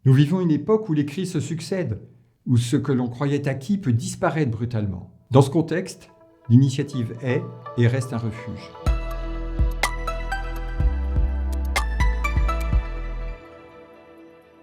Nous vivons une époque où les crises se succèdent, où ce que l'on croyait acquis peut disparaître brutalement. Dans ce contexte, l'initiative est et reste un refuge.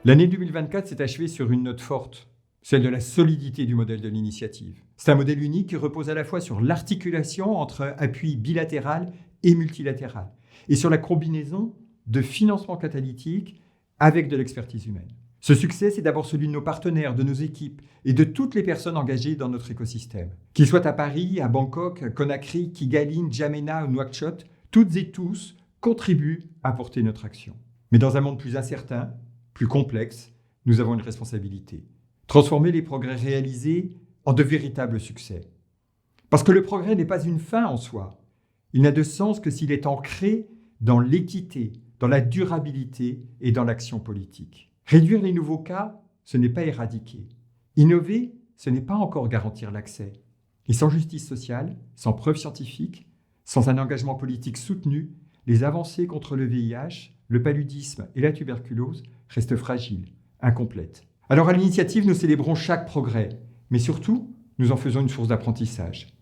L'année 2024 s'est achevée sur une note forte, celle de la solidité du modèle de l'initiative. C'est un modèle unique qui repose à la fois sur l'articulation entre appui bilatéral et multilatéral, et sur la combinaison de financement catalytique avec de l'expertise humaine. Ce succès, c'est d'abord celui de nos partenaires, de nos équipes et de toutes les personnes engagées dans notre écosystème. Qu'ils soient à Paris, à Bangkok, à Conakry, Kigali, N'Djamena ou Nouakchott, toutes et tous contribuent à porter notre action. Mais dans un monde plus incertain, plus complexe, nous avons une responsabilité. Transformer les progrès réalisés en de véritables succès. Parce que le progrès n'est pas une fin en soi. Il n'a de sens que s'il est ancré dans l'équité, dans la durabilité et dans l'action politique. Réduire les nouveaux cas, ce n'est pas éradiquer. Innover, ce n'est pas encore garantir l'accès. Et sans justice sociale, sans preuves scientifiques, sans un engagement politique soutenu, les avancées contre le VIH, le paludisme et la tuberculose restent fragiles, incomplètes. Alors à l'initiative, nous célébrons chaque progrès, mais surtout, nous en faisons une source d'apprentissage,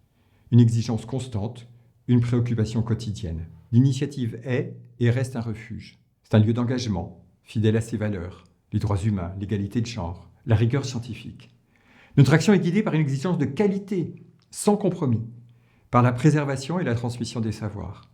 une exigence constante, une préoccupation quotidienne. L'initiative est et reste un refuge. C'est un lieu d'engagement, fidèle à ses valeurs, les droits humains, l'égalité de genre, la rigueur scientifique. Notre action est guidée par une exigence de qualité, sans compromis, par la préservation et la transmission des savoirs,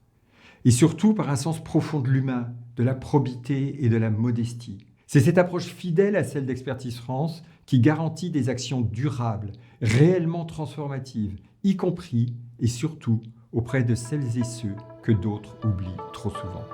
et surtout par un sens profond de l'humain, de la probité et de la modestie. C'est cette approche fidèle à celle d'Expertise France qui garantit des actions durables, réellement transformatives, y compris et surtout auprès de celles et ceux que d'autres oublient trop souvent.